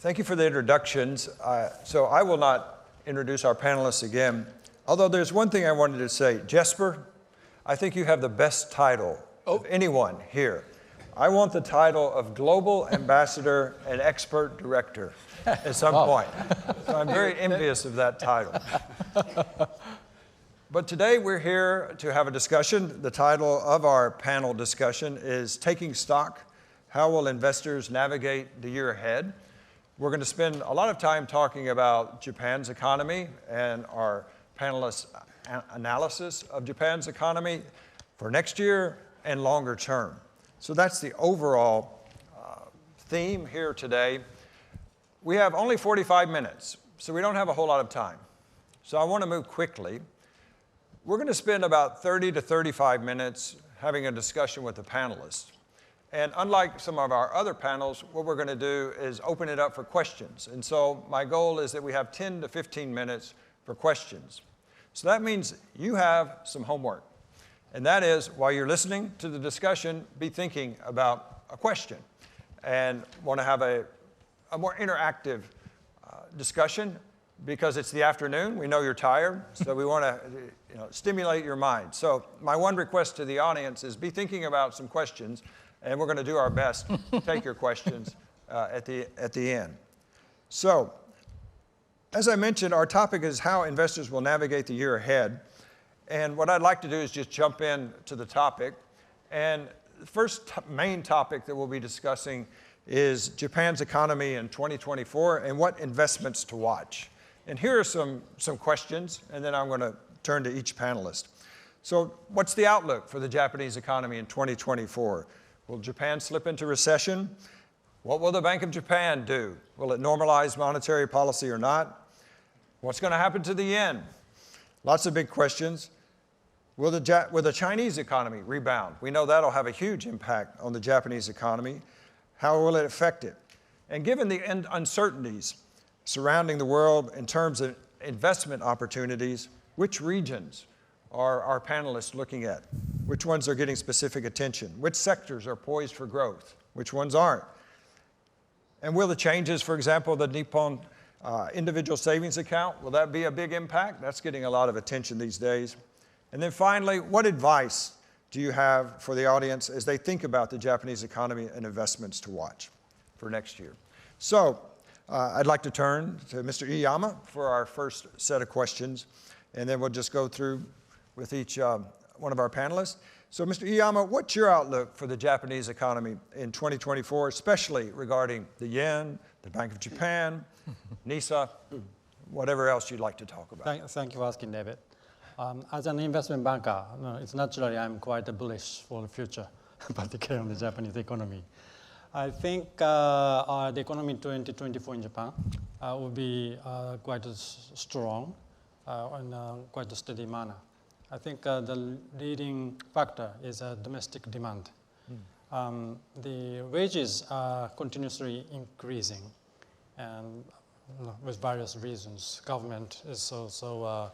Thank you for the introductions. So I will not introduce our panelists again, although there's one thing I wanted to say. Jesper, I think you have the best title of anyone here. I want the title of Global Ambassador and Expert Director at some point. So I'm very envious of that title. But today we're here to have a discussion. The title of our panel discussion is Taking Stock, How Will Investors Navigate the Year Ahead? We're going to spend a lot of time talking about Japan's economy and our panelists' analysis of Japan's economy for next year and longer term. So that's the overall theme here today. We have only 45 minutes, so we don't have a whole lot of time. So I want to move quickly. We're going to spend about 30 to 35 minutes having a discussion with the panelists. And unlike some of our other panels, what we're going to do is open it up for questions. And so my goal is that we have 10 to 15 minutes for questions. So that means you have some homework. And that is, while you're listening to the discussion, be thinking about a question and want to have a more interactive discussion because it's the afternoon. We know you're tired, so we want to stimulate your mind. So my one request to the audience is be thinking about some questions, and we're going to do our best to take your questions at the end. So, as I mentioned, our topic is how investors will navigate the year ahead. And what I'd like to do is just jump in to the topic. And the first main topic that we'll be discussing is Japan's economy in 2024 and what investments to watch. And here are some questions, and then I'm going to turn to each panelist. So, what's the outlook for the Japanese economy in 2024? Will Japan slip into recession? What will the Bank of Japan do? Will it normalize monetary policy or not? What's going to happen to the yen? Lots of big questions. Will the Chinese economy rebound? We know that'll have a huge impact on the Japanese economy. How will it affect it? And given the uncertainties surrounding the world in terms of investment opportunities, which regions are our panelists looking at? Which ones are getting specific attention? Which sectors are poised for growth? Which ones aren't? And will the changes, for example, the Nippon individual savings account, will that be a big impact? That's getting a lot of attention these days. And then finally, what advice do you have for the audience as they think about the Japanese economy and investments to watch for next year? So I'd like to turn to Mr. Iyama for our first set of questions, and then we'll just go through with each one of our panelists. So Mr. Iyama, what's your outlook for the Japanese economy in 2024, especially regarding the yen, the Bank of Japan, NISA, whatever else you'd like to talk about? Thank you for asking, David. As an investment banker, it's naturally I'm quite bullish for the future, particularly on the Japanese economy. I think the economy in 2024 in Japan will be quite strong in quite a steady manner. I think the leading factor is domestic demand. The wages are continuously increasing, and with various reasons. Government is so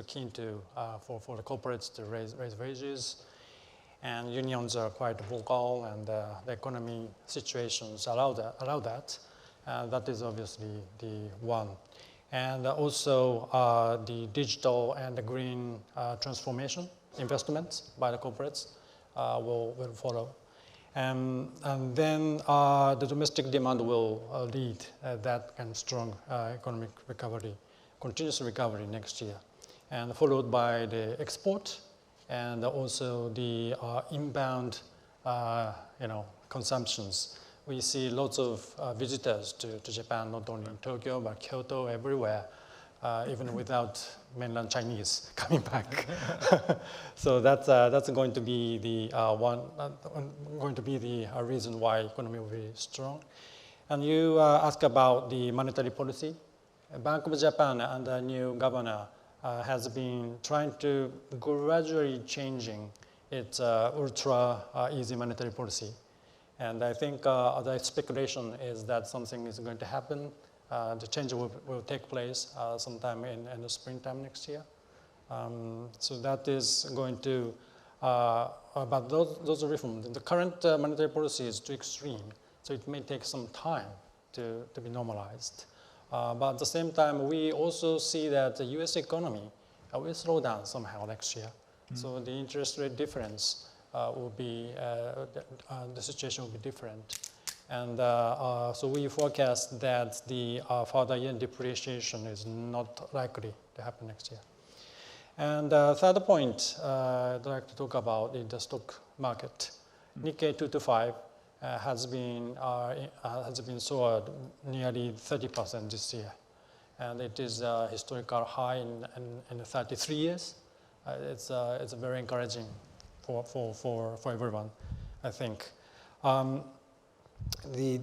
keen to for the corporates to raise wages, and unions are quite vocal, and the economy situations allow that. That is obviously the one. And also the digital and the green transformation investments by the corporates will follow. And then the domestic demand will lead that kind of strong economic recovery, continuous recovery next year. And followed by the export and also the inbound consumptions. We see lots of visitors to Japan, not only in Tokyo, but Kyoto, everywhere, even without mainland Chinese coming back. So that's going to be the reason why economy will be strong. And you ask about the monetary policy. Bank of Japan and the new governor has been trying to gradually changing its ultra easy monetary policy. And I think the speculation is that something is going to happen. The change will take place sometime in the springtime next year. So that is going to, but those reforms, the current monetary policy is too extreme. So it may take some time to be normalized. But at the same time, we also see that the US economy will slow down somehow next year. So the interest rate difference will be, the situation will be different. And so we forecast that the further yen depreciation is not likely to happen next year. And third point I'd like to talk about is the stock market. Nikkei 225 has been soared nearly 30% this year. And it is a historical high in 33 years. It's very encouraging for everyone, I think. The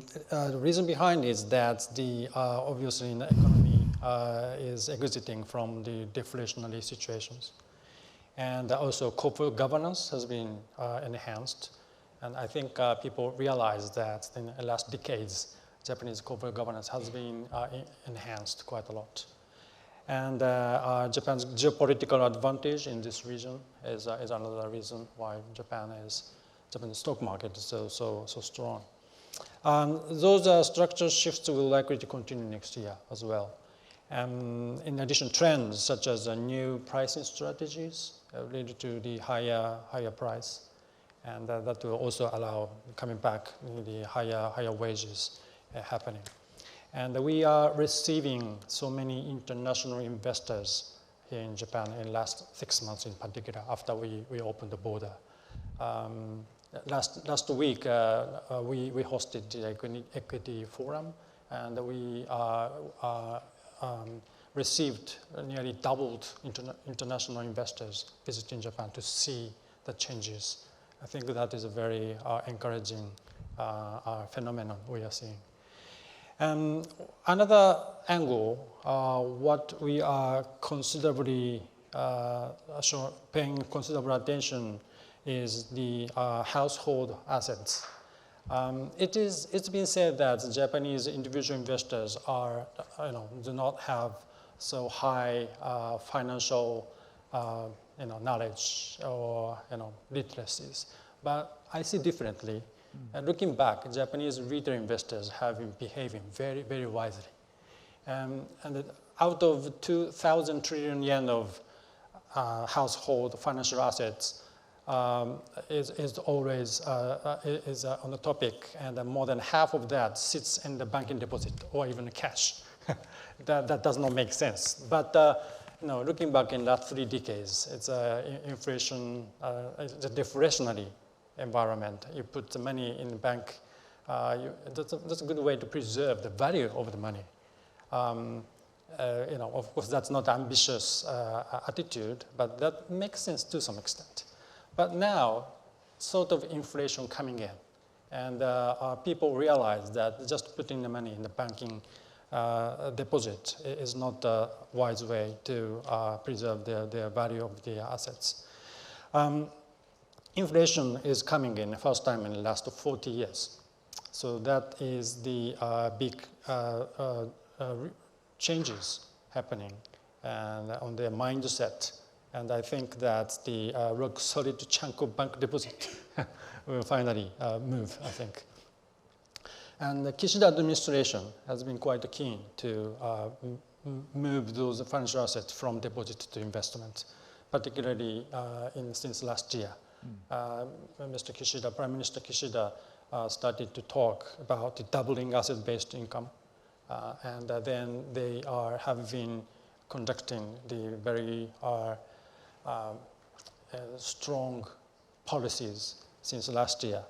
reason behind is that obviously the economy is exiting from the deflationary situations. And also corporate governance has been enhanced. And I think people realize that in the last decades, Japanese corporate governance has been enhanced quite a lot. And Japan's geopolitical advantage in this region is another reason why Japanese stock market is so strong. Those structural shifts will likely to continue next year as well. In addition, trends such as new pricing strategies related to the higher price, and that will also allow coming back the higher wages happening. And we are receiving so many international investors here in Japan in the last 6 months in particular after we opened the border. Last week, we hosted the equity forum, and we received nearly doubled international investors visiting Japan to see the changes. I think that is a very encouraging phenomenon we are seeing. Another angle, what we are considerably paying considerable attention is the household assets. It's been said that Japanese individual investors do not have so high financial knowledge or literacies, but I see differently. Looking back, Japanese retail investors have been behaving very, very wisely. And out of 2,000 trillion yen of household financial assets, is always on the topic, and more than half of that sits in the banking deposit or even cash. that does not make sense. But looking back in the last 3 decades, it's inflation, it's a deflationary environment. You put the money in the bank, that's a good way to preserve the value of the money. Of course, that's not ambitious attitude, but that makes sense to some extent. But now, sort of inflation coming in, and people realize that just putting the money in the banking deposit is not a wise way to preserve the value of the assets. Inflation is coming in the first time in the last 40 years. So that is the big changes happening and on their mindset. And I think that the rock solid chunk of bank deposit will finally move, I think. And the Kishida administration has been quite keen to move those financial assets from deposit to investment, particularly since last year. Mr. Kishida, Prime Minister Kishida, started to talk about the doubling asset-based income, and then they have been conducting the very strong policies since last year.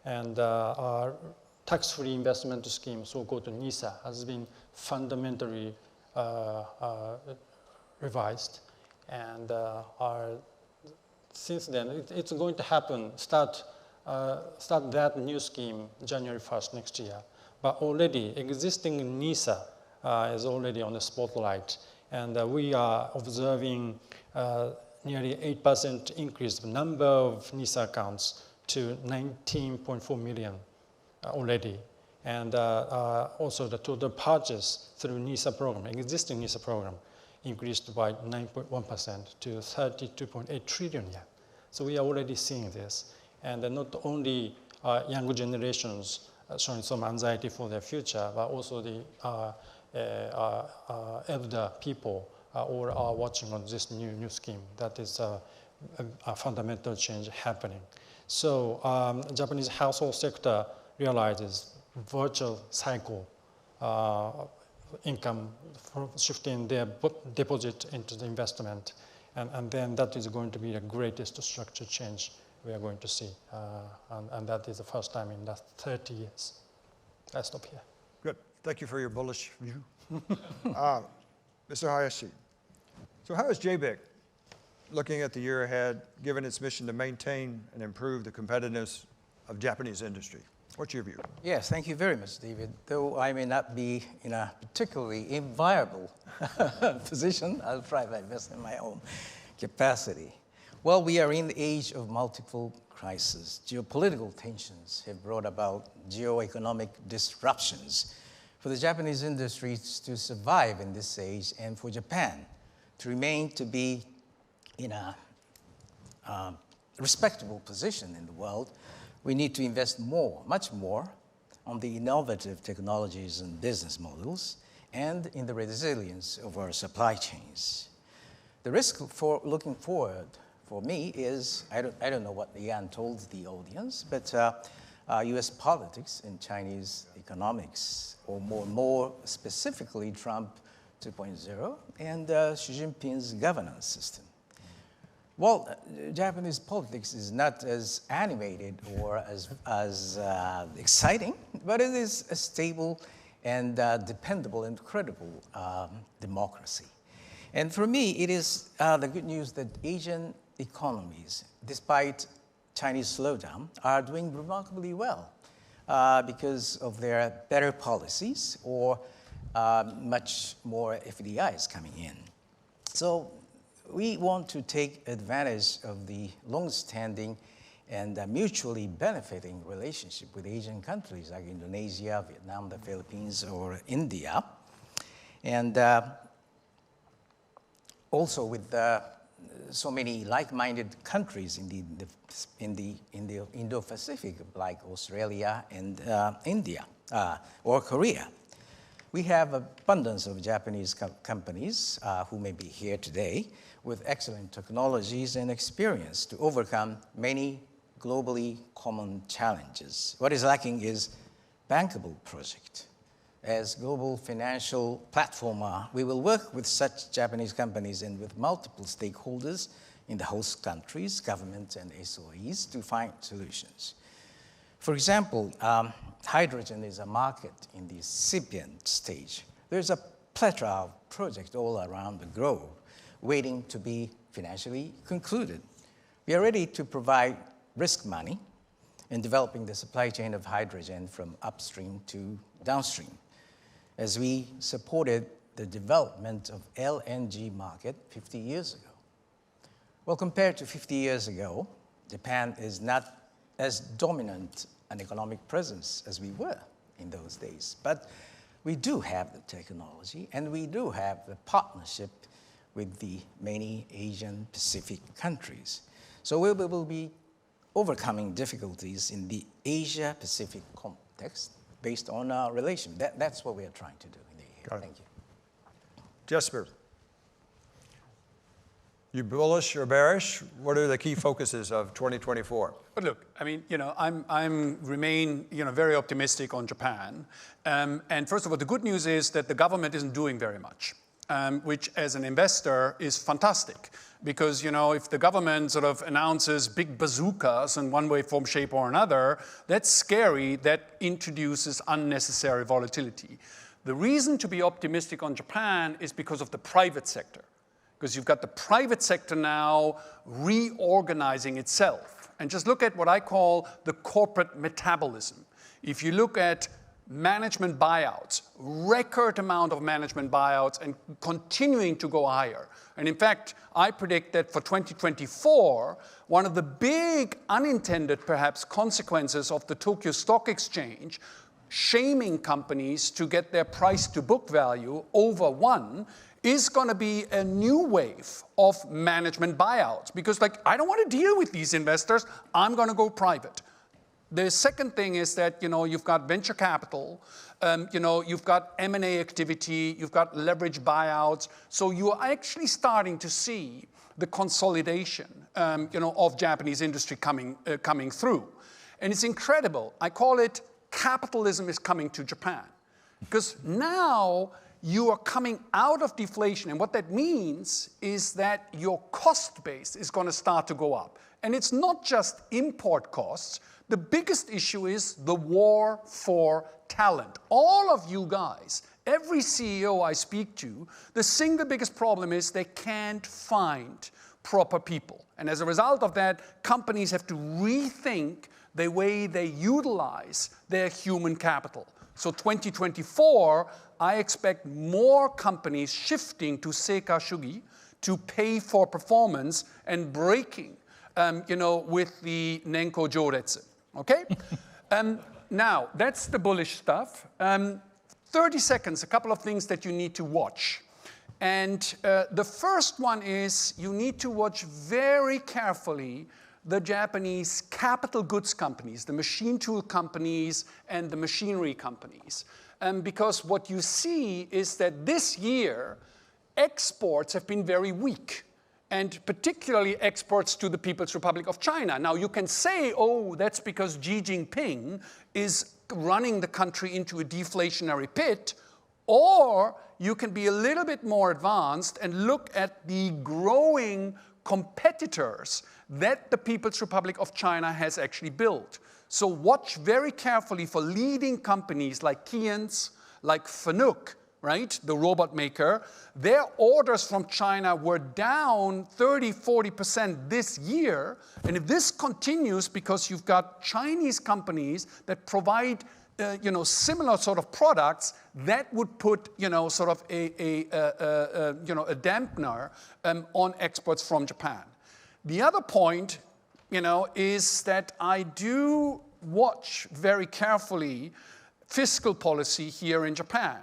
And our tax-free investment scheme, so-called NISA, has been fundamentally revised. And since then, it's going to happen, start that new scheme January 1st next year. But already existing NISA is already on the spotlight. And we are observing nearly 8% increase the number of NISA accounts to 19.4 million already. And also the total purchase through NISA program, existing NISA program, increased by 9.1% to 32.8 trillion yen. So we are already seeing this. And not only younger generations showing some anxiety for their future, but also the elder people all are watching on this new scheme. That is a fundamental change happening. So Japanese household sector realizes virtual cycle income shifting their deposit into the investment, and then that is going to be the greatest structure change we are going to see, and that is the first time in the 30 years. I stop here. Good. Thank you for your bullish view. Mr. Hayashi, so how is JBIC looking at the year ahead, given its mission to maintain and improve the competitiveness of Japanese industry? What's your view? Yes, thank you very much, David. Though I may not be in a particularly enviable position, I'll try my best in my own capacity. Well, we are in the age of multiple crises. Geopolitical tensions have brought about geo-economic disruptions. For the Japanese industries to survive in this age, and for Japan to remain to be in a respectable position in the world, we need to invest more, much more, on the innovative technologies and business models and in the resilience of our supply chains. The risk for looking forward for me is, I don't know what Yan told the audience, but US politics and Chinese economics, or more specifically Trump 2.0 and Xi Jinping's governance system. Well, Japanese politics is not as animated or as exciting, but it is a stable and dependable and credible democracy. And for me, it is the good news that Asian economies, despite Chinese slowdown, are doing remarkably well because of their better policies or much more FDIs coming in. So we want to take advantage of the long-standing and mutually benefiting relationship with Asian countries like Indonesia, Vietnam, the Philippines, or India, and also with so many like-minded countries in the Indo-Pacific, like Australia and India or Korea. We have abundance of Japanese companies who may be here today with excellent technologies and experience to overcome many globally common challenges. What is lacking is bankable project. As global financial platform, we will work with such Japanese companies and with multiple stakeholders in the host countries, governments, and SOEs to find solutions. For example, hydrogen is a market in the incipient stage. There's a plethora of projects all around the globe waiting to be financially concluded. We are ready to provide risk money in developing the supply chain of hydrogen from upstream to downstream, as we supported the development of LNG market 50 years ago. Well, compared to 50 years ago, Japan is not as dominant an economic presence as we were in those days. But we do have the technology, and we do have the partnership with the many Asian Pacific countries. So we will be overcoming difficulties in the Asia Pacific context based on our relation. That's what we are trying to do in the year. Thank you. Jesper, you bullish or bearish? What are the key focuses of 2024? But look, I mean, I'm remain, very optimistic on Japan. And first of all, the good news is that the government isn't doing very much, which as an investor is fantastic. Because, if the government sort of announces big bazookas in one way, form, shape, or another, that's scary. That introduces unnecessary volatility. The reason to be optimistic on Japan is because of the private sector. Because you've got the private sector now reorganizing itself. And just look at what I call the corporate metabolism. If you look at management buyouts, record amount of management buyouts, and continuing to go higher. And in fact, I predict that for 2024, one of the big unintended, perhaps, consequences of the Tokyo Stock Exchange shaming companies to get their price to book value over 1 is going to be a new wave of management buyouts. Because, I don't want to deal with these investors. I'm going to go private. The second thing is that, you've got venture capital, you've got M&A activity, you've got leverage buyouts. So you are actually starting to see the consolidation, of Japanese industry coming through. And it's incredible. I call it capitalism is coming to Japan. Because now you are coming out of deflation. And what that means is that your cost base is going to start to go up. And it's not just import costs. The biggest issue is the war for talent. All of you guys, every CEO I speak to, the single biggest problem is they can't find proper people. And as a result of that, companies have to rethink the way they utilize their human capital. So 2024, I expect more companies shifting to Seika Shugi, to pay for performance and breaking, with the Nenko Joretsu. Okay? Now, that's the bullish stuff. 30 seconds, a couple of things that you need to watch. And the first one is you need to watch very carefully the Japanese capital goods companies, the machine tool companies and the machinery companies. Because what you see is that this year, exports have been very weak, and particularly exports to the People's Republic of China. Now, you can say, oh, that's because Xi Jinping is running the country into a deflationary pit, or you can be a little bit more advanced and look at the growing competitors that the People's Republic of China has actually built. So watch very carefully for leading companies like Keyence, like Fanuc, right, the robot maker. Their orders from China were down 30–40% this year. And if this continues, because you've got Chinese companies that provide similar sort of products, that would put sort of a dampener on exports from Japan. The other point, is that I do watch very carefully fiscal policy here in Japan.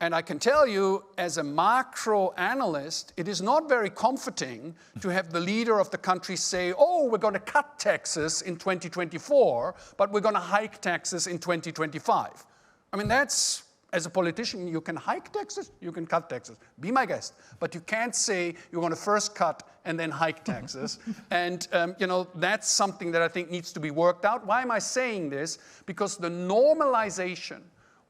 And I can tell you, as a macro analyst, it is not very comforting to have the leader of the country say, oh, we're going to cut taxes in 2024, but we're going to hike taxes in 2025. I mean, that's, as a politician, you can hike taxes, you can cut taxes. Be my guest. But you can't say you're going to first cut and then hike taxes. And, that's something that I think needs to be worked out. Why am I saying this? Because the normalization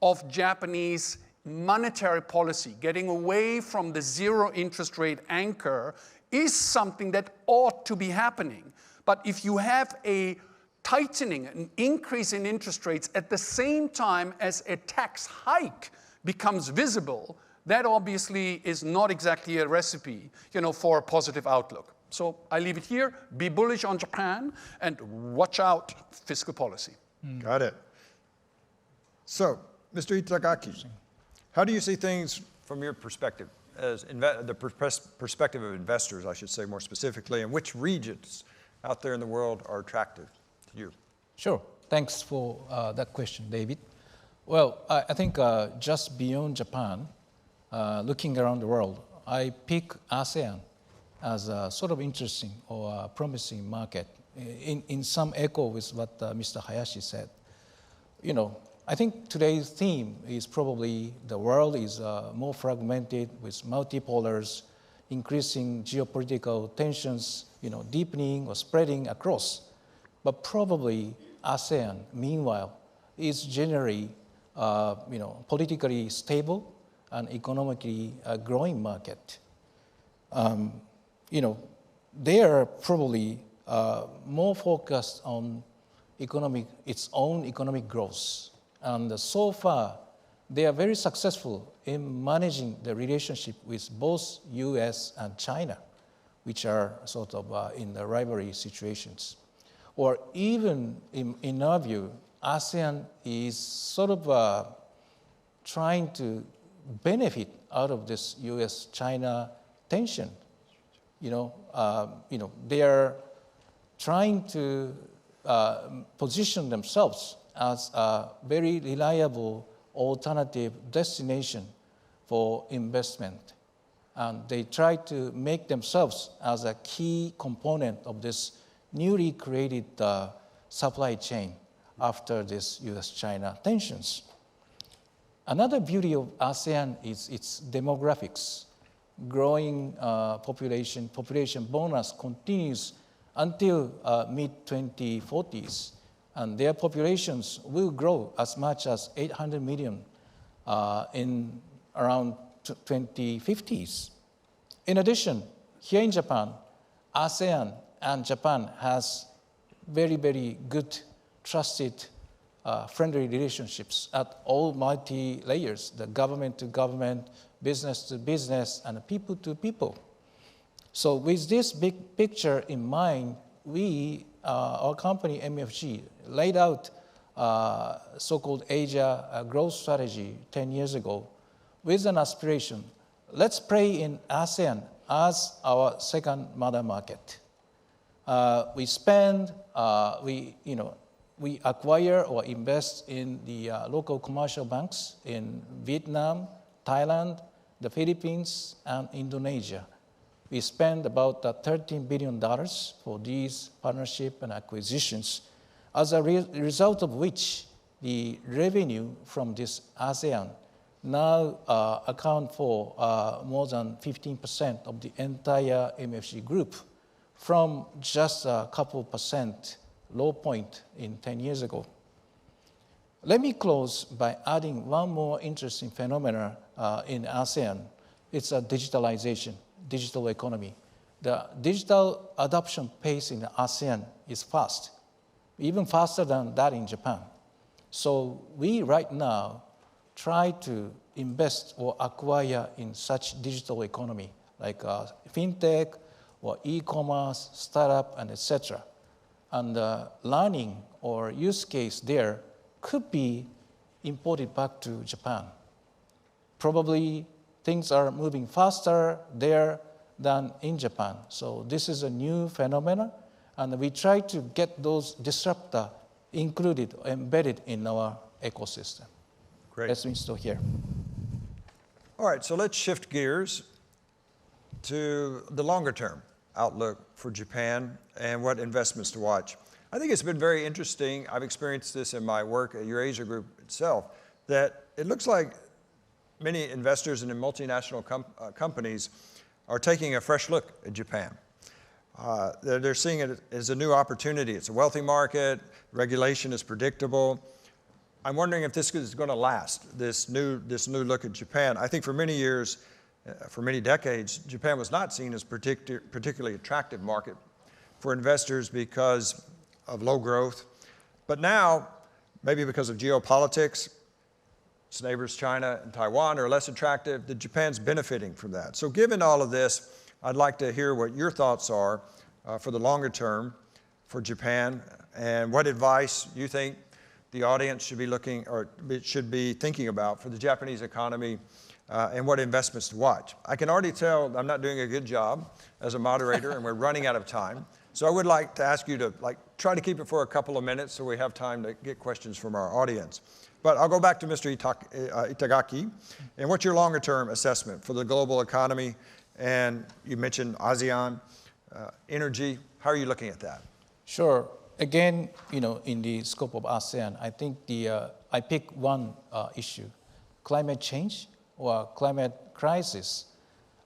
of Japanese monetary policy, getting away from the zero interest rate anchor, is something that ought to be happening. But if you have a tightening, an increase in interest rates at the same time as a tax hike becomes visible, that obviously is not exactly a recipe, for a positive outlook. So I leave it here. Be bullish on Japan and watch out fiscal policy. Got it. So, Mr. Itagaki, how do you see things from your perspective, as the perspective of investors, I should say more specifically, and which regions out there in the world are attractive to you? Sure. Thanks for that question, David. Well, I think just beyond Japan, looking around the world, I pick ASEAN as a sort of interesting or promising market in some echo with what Mr. Hayashi said. I think today's theme is probably the world is more fragmented with multipolars, increasing geopolitical tensions, deepening or spreading across. But probably ASEAN, meanwhile, is generally, politically stable and economically growing market. They are probably more focused on its own economic growth. And so far, they are very successful in managing the relationship with both US and China, which are sort of in the rivalry situations. Or even in our view, ASEAN is sort of trying to benefit out of this US-China tension. They are trying to position themselves as a very reliable alternative destination for investment. And they try to make themselves as a key component of this newly created supply chain after this US-China tensions. Another beauty of ASEAN is its demographics. Growing population bonus continues until mid-2040s, and their populations will grow as much as 800 million in around 2050s. In addition, here in Japan, ASEAN and Japan has very, very good, trusted, friendly relationships at all multi-layers, the government to government, business to business, and people to people. So with this big picture in mind, we, our company, MFG, laid out so-called Asia growth strategy 10 years ago with an aspiration. Let's play in ASEAN as our second mother market. We spend, we acquire or invest in the local commercial banks in Vietnam, Thailand, the Philippines, and Indonesia. We spend about $13 billion for these partnership and acquisitions, as a result of which the revenue from this ASEAN now account for more than 15% of the entire MFG group, from just a couple percent low point in 10 years ago. Let me close by adding one more interesting phenomena in ASEAN. It's a digitalization, digital economy. The digital adoption pace in ASEAN is fast, even faster than that in Japan. So we right now try to invest or acquire in such digital economy, like fintech or e-commerce, startup, and etc. And learning or use case there could be imported back to Japan. Probably things are moving faster there than in Japan. So this is a new phenomenon, and we try to get those disruptors included, embedded in our ecosystem. Great. That's me still here. All right, so let's shift gears to the longer term outlook for Japan and what investments to watch. I think it's been very interesting. I've experienced this in my work at Eurasia Group itself, that it looks like many investors in multinational companies are taking a fresh look at Japan. They're seeing it as a new opportunity. It's a wealthy market, regulation is predictable. I'm wondering if this is going to last, this new look at Japan. I think for many years, for many decades, Japan was not seen as particularly attractive market for investors because of low growth. But now, maybe because of geopolitics, its neighbors China and Taiwan are less attractive, that Japan's benefiting from that. So given all of this, I'd like to hear what your thoughts are for the longer term for Japan, and what advice you think the audience should be looking or should be thinking about for the Japanese economy, and what investments to watch. I can already tell I'm not doing a good job as a moderator, and we're running out of time. So I would like to ask you to try to keep it for a couple of minutes so we have time to get questions from our audience. But I'll go back to Mr. Itagaki. And what's your longer term assessment for the global economy? And you mentioned ASEAN, energy. How are you looking at that? Sure. Again, in the scope of ASEAN, I think I pick one issue, climate change or climate crisis.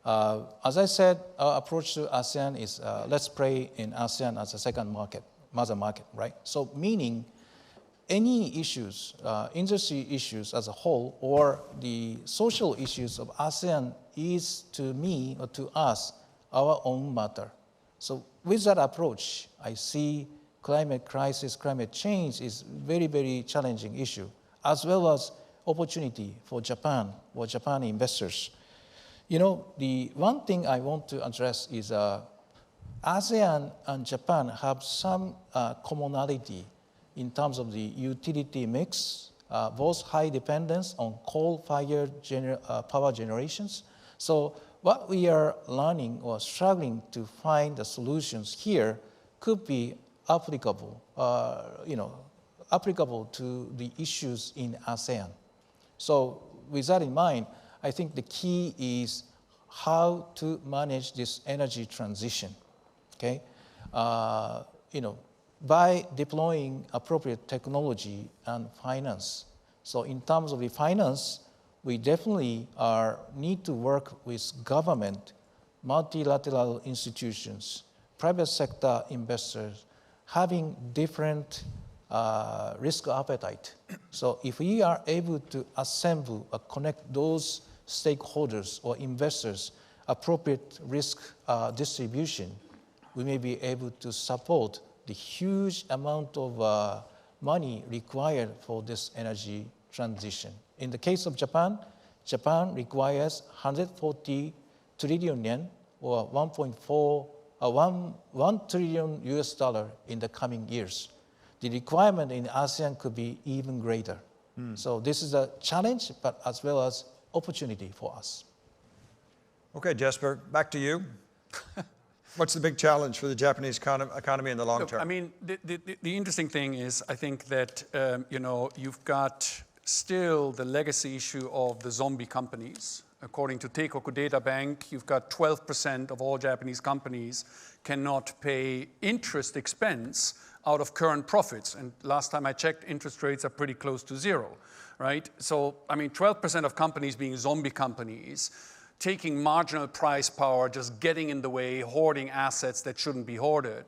As I said, our approach to ASEAN is let's play in ASEAN as a second market, mother market, right? So meaning any issues, industry issues as a whole, or the social issues of ASEAN is to me or to us our own matter. So with that approach, I see climate crisis, climate change is very, very challenging issue, as well as opportunity for Japan or Japan investors. The one thing I want to address is ASEAN and Japan have some commonality in terms of the utility mix, both high dependence on coal-fired power generations. So what we are learning or struggling to find the solutions here could be applicable, applicable to the issues in ASEAN. So with that in mind, I think the key is how to manage this energy transition. Okay, by deploying appropriate technology and finance. So in terms of the finance, we definitely need to work with government, multilateral institutions, private sector investors, having different risk appetite. So if we are able to assemble or connect those stakeholders or investors, appropriate risk distribution, we may be able to support the huge amount of money required for this energy transition. In the case of Japan, Japan requires 140 trillion yen or 1 trillion US dollar in the coming years. The requirement in ASEAN could be even greater. So this is a challenge, but as well as opportunity for us. Okay, Jesper, back to you. What's the big challenge for the Japanese economy in the long term? I mean, the interesting thing is, I think that, you've got still the legacy issue of the zombie companies. According to Teikoku Data Bank, you've got 12% of all Japanese companies cannot pay interest expense out of current profits. And last time I checked, interest rates are pretty close to zero, right? So, I mean, 12% of companies being zombie companies, taking marginal price power, just getting in the way, hoarding assets that shouldn't be hoarded.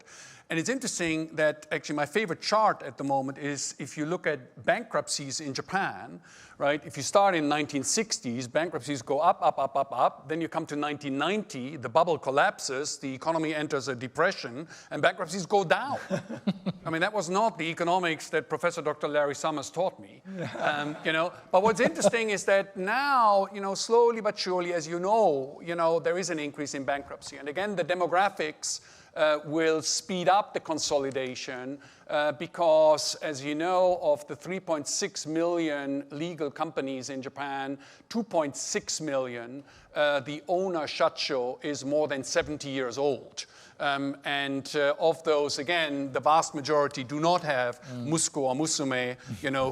And it's interesting that actually my favorite chart at the moment is if you look at bankruptcies in Japan, right? If you start in 1960s, bankruptcies go up, up, up, up, up. Then you come to 1990, the bubble collapses, the economy enters a depression, and bankruptcies go down. I mean, that was not the economics that Professor Dr. Larry Summers taught me. But what's interesting is that now, slowly but surely, as you know, there is an increase in bankruptcy. And again, the demographics will speed up the consolidation because, as you know, of the 3.6 million legal companies in Japan, 2.6 million, the owner, Shacho, is more than 70 years old. And of those, again, the vast majority do not have musuko or musume,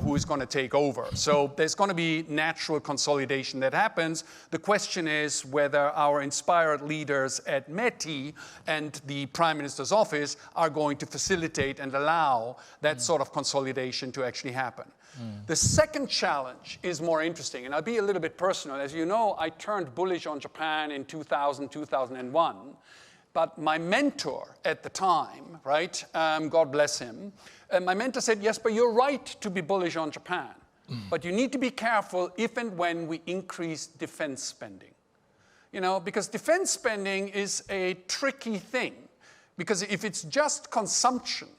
who is going to take over. So there's going to be natural consolidation that happens. The question is whether our inspired leaders at METI and the Prime Minister's office are going to facilitate and allow that sort of consolidation to actually happen. The second challenge is more interesting, and I'll be a little bit personal. As you know, I turned bullish on Japan in 2000, 2001. But my mentor at the time, right, God bless him, my mentor said, yes, but you're right to be bullish on Japan. But you need to be careful if and when we increase defense spending. Because defense spending is a tricky thing. Because if it's just consumption,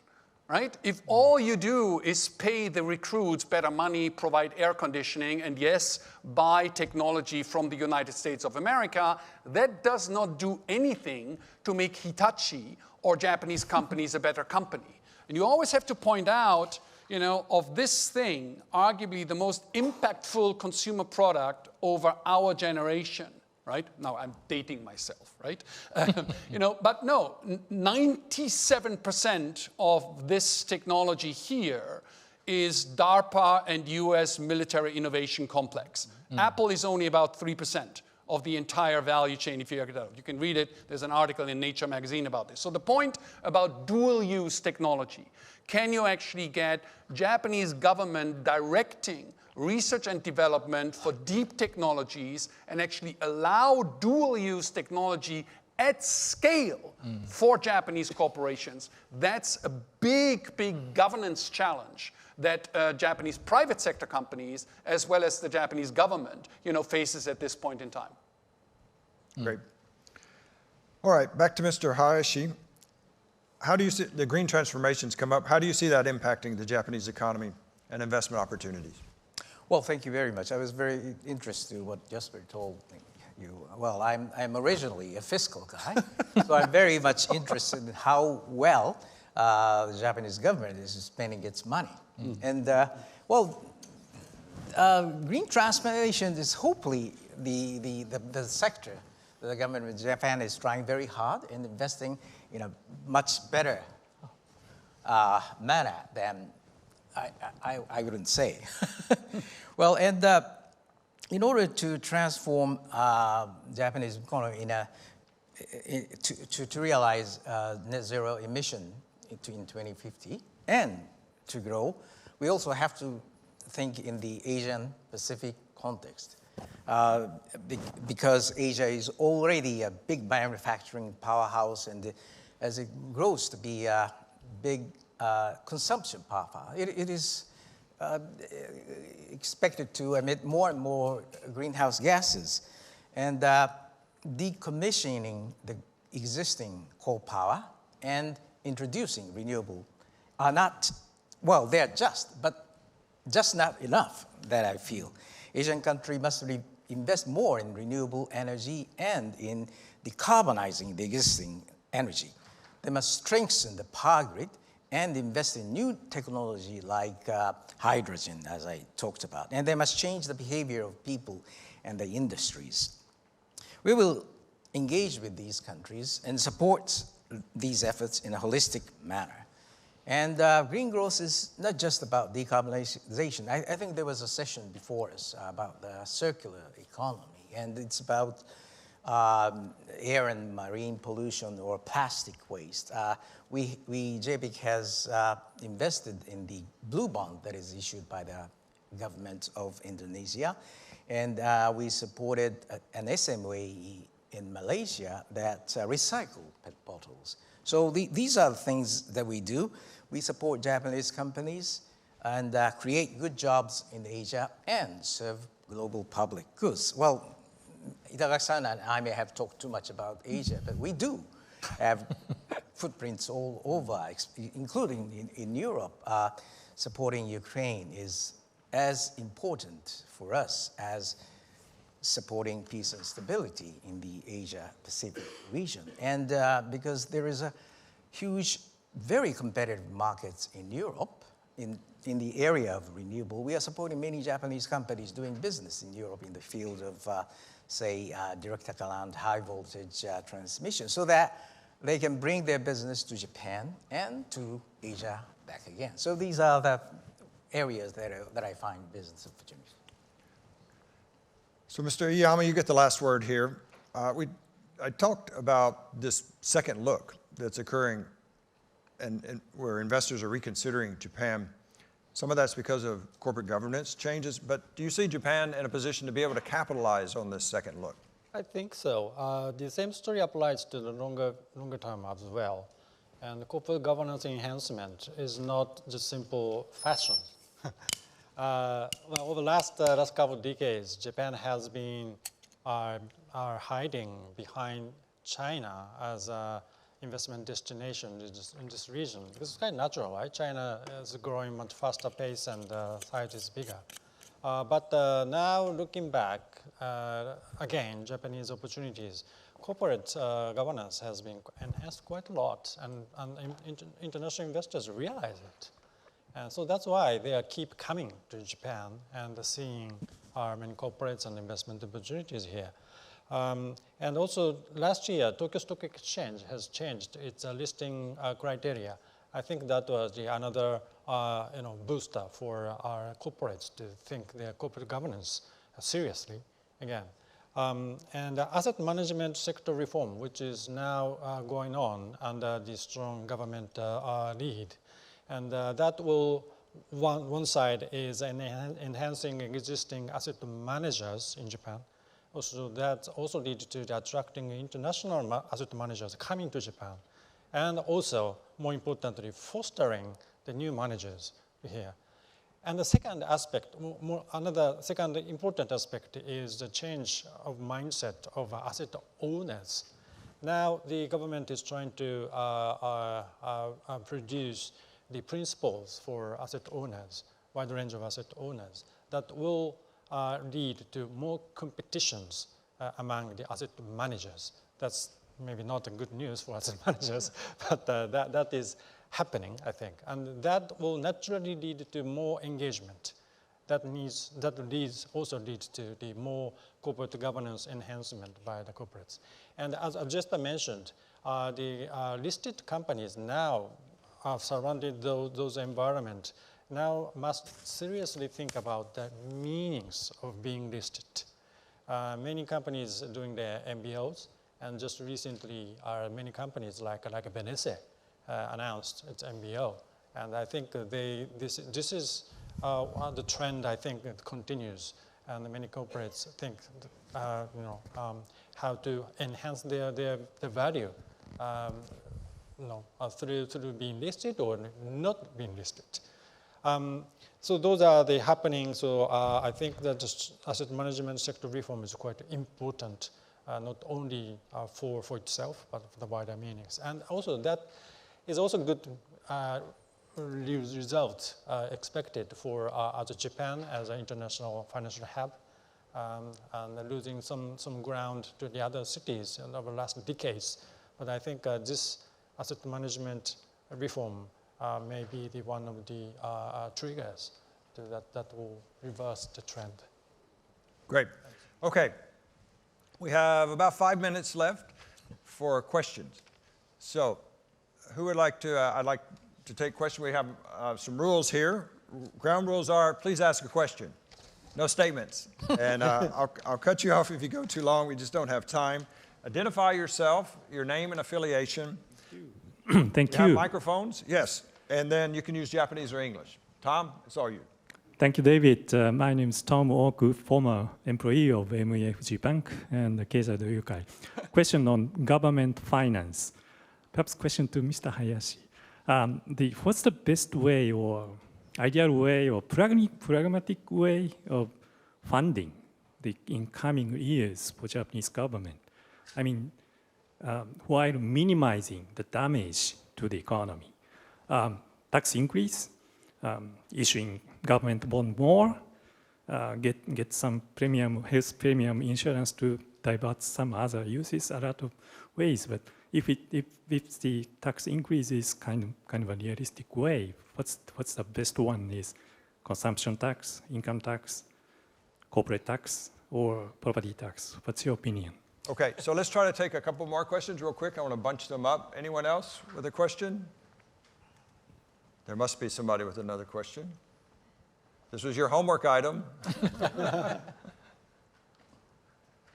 right? If all you do is pay the recruits better money, provide air conditioning, and yes, buy technology from the United States of America, that does not do anything to make Hitachi or Japanese companies a better company. And you always have to point out, of this thing, arguably the most impactful consumer product over our generation. Right? Now I'm dating myself, right? But no, 97% of this technology here is DARPA and US military innovation complex. Apple is only about 3% of the entire value chain, if you look it up. You can read it. There's an article in Nature magazine about this. So the point about dual-use technology, can you actually get Japanese government directing research and development for deep technologies and actually allow dual-use technology at scale for Japanese corporations? That's a big, big governance challenge that Japanese private sector companies, as well as the Japanese government, faces at this point in time. Great. All right, back to Mr. Hayashi. How do you see the green transformations come up? How do you see that impacting the Japanese economy and investment opportunities? Well, thank you very much. I was very interested in what Jesper told you. Well, I'm originally a fiscal guy, so I'm very much interested in how well the Japanese government is spending its money. And, green transformation is hopefully the sector that the government of Japan is trying very hard and investing in a much better manner than I wouldn't say. Well, and in order to transform Japanese economy to realize net zero emission in 2050 and to grow, we also have to think in the Asian Pacific context. Because Asia is already a big manufacturing powerhouse, and as it grows to be a big consumption powerhouse, it is expected to emit more and more greenhouse gases. And decommissioning the existing coal power and introducing renewable are not, well, they're but just not enough, that I feel. Asian countries must invest more in renewable energy and in decarbonizing the existing energy. They must strengthen the power grid and invest in new technology like hydrogen, as I talked about. And they must change the behavior of people and the industries. We will engage with these countries and support these efforts in a holistic manner. And green growth is not just about decarbonization. I think there was a session before us about the circular economy, and it's about air and marine pollution or plastic waste. JPIC has invested in the blue bond that is issued by the government of Indonesia, and we supported an SME in Malaysia that recycle PET bottles. So these are the things that we do. We support Japanese companies and create good jobs in Asia and serve global public goods. Well, Itagaki-san and I may have talked too much about Asia, but we do have footprints all over, including in Europe. Supporting Ukraine is as important for us as supporting peace and stability in the Asia-Pacific region. And because there is a huge, very competitive markets in Europe, in the area of renewable, we are supporting many Japanese companies doing business in Europe in the field of, say, direct current, high voltage transmission, so that they can bring their business to Japan and to Asia back again. So these are the areas that I find business opportunities. So, Mr. Iyama, you get the last word here. I talked about this second look that's occurring and where investors are reconsidering Japan. Some of that's because of corporate governance changes, but do you see Japan in a position to be able to capitalize on this second look? I think so. The same story applies to the longer term as well. And corporate governance enhancement is not just simple fashion. Well, over the last couple of decades, Japan has been hiding behind China as an investment destination in this region. This is kind of natural, right? China is growing much faster pace and size is bigger. But now looking back, again, Japanese opportunities, corporate governance has been enhanced quite a lot, and international investors realize it. And so that's why they keep coming to Japan and seeing many corporates and investment opportunities here. And also last year, Tokyo Stock Exchange has changed its listing criteria. I think that was another booster for our corporates to think their corporate governance seriously again. And asset management sector reform, which is now going on under the strong government lead. And that will, one side is enhancing existing asset managers in Japan. Also, that also leads to the attracting international asset managers coming to Japan. And also, more importantly, fostering the new managers here. And the second aspect, another second important aspect is the change of mindset of asset owners. Now, the government is trying to produce the principles for asset owners, wide range of asset owners, that will lead to more competitions among the asset managers. That's maybe not a good news for asset managers, but that is happening, I think. And that will naturally lead to more engagement. That also leads to the more corporate governance enhancement by the corporates. And as I just mentioned, the listed companies now have surrounded those environments, now must seriously think about the meanings of being listed. Many companies doing their MBOs, and just recently many companies like Benesse announced its MBO. And I think this is the trend, I think, that continues. And many corporates think, how to enhance their value, through being listed or not being listed. So those are the happening. So I think that the asset management sector reform is quite important, not only for itself, but for the wider meanings. And also that is also good result expected for as Japan as an international financial hub, and losing some ground to the other cities over the last decades. But I think this asset management reform may be one of the triggers that will reverse the trend. Great. Okay. We have about 5 minutes left for questions. So who would like to, I'd like to take questions. We have some rules here. Ground rules are, please ask a question. No statements. And I'll cut you off if you go too long. We just don't have time. Identify yourself, your name and affiliation. Thank You you. have microphones? Yes. And then you can use Japanese or English. Tom, it's all you. Thank you, David. My name is Tom Oku, former employee of MUFG Bank and GZERO Yukai. Question on government finance. Perhaps question to Mr. Hayashi. What's the best way or ideal way or pragmatic way of funding the incoming years for Japanese government? I mean, while minimizing the damage to the economy. Tax increase, issuing government bond more, get some premium, health premium insurance to divert some other uses, a lot of ways. But if the tax increase is kind of a realistic way, what's the best one? Is consumption tax, income tax, corporate tax, or property tax? What's your opinion? Okay, so let's try to take a couple more questions real quick. I want to bunch them up. Anyone else with a question? There must be somebody with another question. This was your homework item.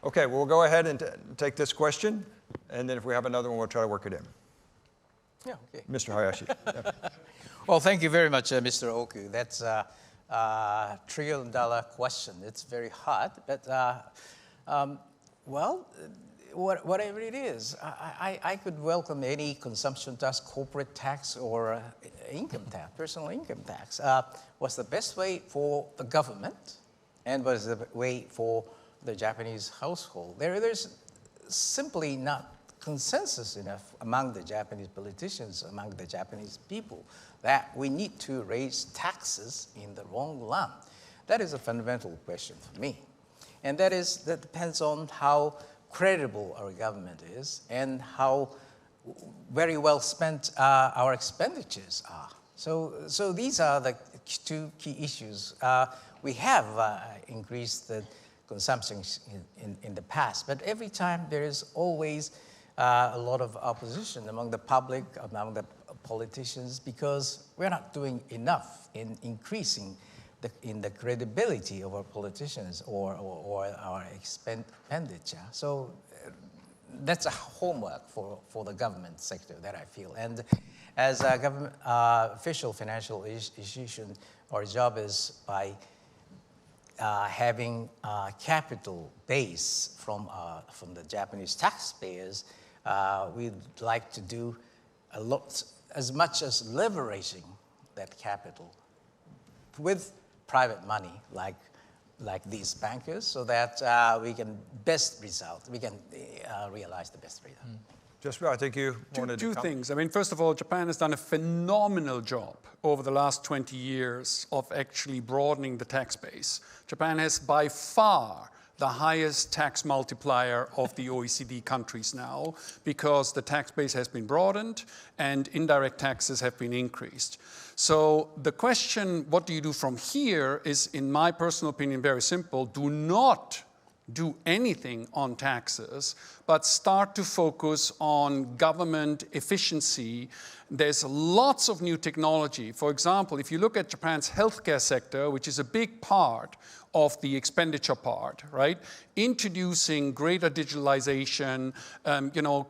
Okay, well, we'll go ahead and take this question, and then if we have another one, we'll try to work it in. Yeah, okay. Mr. Hayashi. Yeah. Well, thank you very much, Mr. Oku. That's a $1 trillion question. It's very hard, but well, whatever it is, I could welcome any consumption tax, corporate tax, or income tax, personal income tax. What's the best way for the government, and what's the way for the Japanese household? There's simply not consensus enough among the Japanese politicians, among the Japanese people, that we need to raise taxes in the long run. That is a fundamental question for me. And that depends on how credible our government is and how very well spent our expenditures are. So these are the two key issues. We have increased the consumption in the past, but every time there is always a lot of opposition among the public, among the politicians, because we're not doing enough in increasing the credibility of our politicians or our expenditure. So that's a homework for the government sector that I feel. And as a government official financial institution, our job is by having capital base from the Japanese taxpayers, we'd like to do a lot, as much as leveraging that capital with private money, like these bankers, so that we can realize the best result. Just, I think you wanted to Two things. I mean, first of all, Japan has done a phenomenal job over the last 20 years of actually broadening the tax base. Japan has by far the highest tax multiplier of the OECD countries now, because the tax base has been broadened and indirect taxes have been increased. So the question, what do you do from here, is, in my personal opinion, very simple. Do not do anything on taxes, but start to focus on government efficiency There's lots of new technology. For example, if you look at Japan's healthcare sector, which is a big part of the expenditure part, right? Introducing greater digitalization,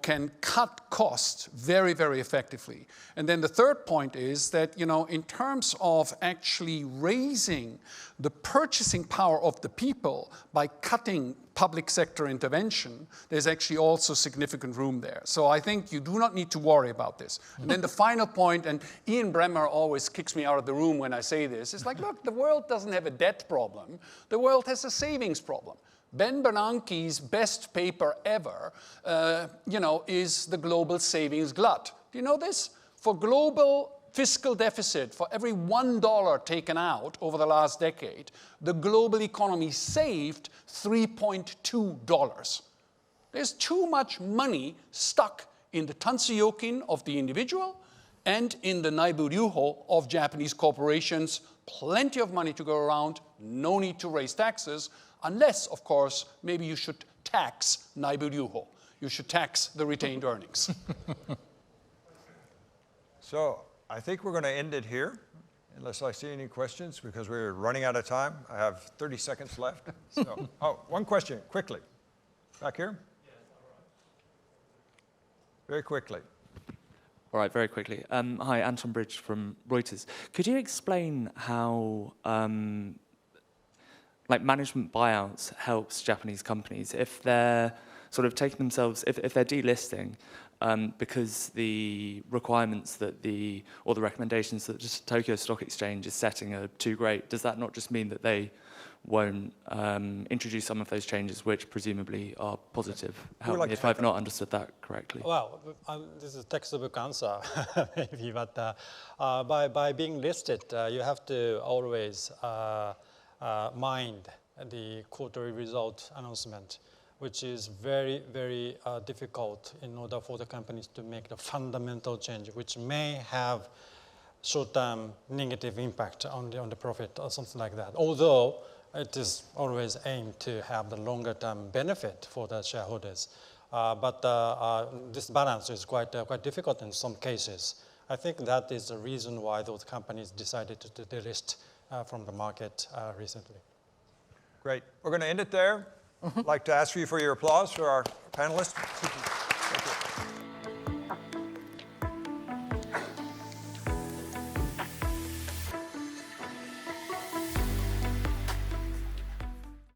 can cut costs very, very effectively. And then the third point is that, in terms of actually raising the purchasing power of the people by cutting public sector intervention, there's actually also significant room there. So I think you do not need to worry about this. And then the final point, and Ian Bremmer always kicks me out of the room when I say this, is like, look, the world doesn't have a debt problem. The world has a savings problem. Ben Bernanke's best paper ever, is the global savings glut. Do you know this? For global fiscal deficit, for every $1 taken out over the last decade, the global economy saved $3.2. There's too much money stuck in the tansyokin of the individual and in the naiburyuho of Japanese corporations. Plenty of money to go around, no need to raise taxes, unless, of course, maybe you should tax naiburyuho. You should tax the retained earnings. So I think we're going to end it here, unless I see any questions, because we're running out of time. I have 30 seconds left. So, one question, quickly. Back here? Very quickly. All right, very quickly. Hi, Anton Bridge from Reuters. Could you explain how management buyouts helps Japanese companies if they're sort of taking themselves, if they're delisting, because the requirements that or the recommendations that just Tokyo Stock Exchange is setting are too great? Does that not just mean that they won't introduce some of those changes, which presumably are positive? Help me if I've not understood that correctly. Well, this is a textbook answer, maybe, but by being listed, you have to always mind the quarterly result announcement, which is very, very difficult in order for the companies to make the fundamental change, which may have short-term negative impact on the profit or something like that. Although it is always aimed to have the longer-term benefit for the shareholders. But this balance is quite difficult in some cases. I think that is the reason why those companies decided to delist from the market recently. Great. We're going to end it there. I'd like to ask you for your applause for our panelists.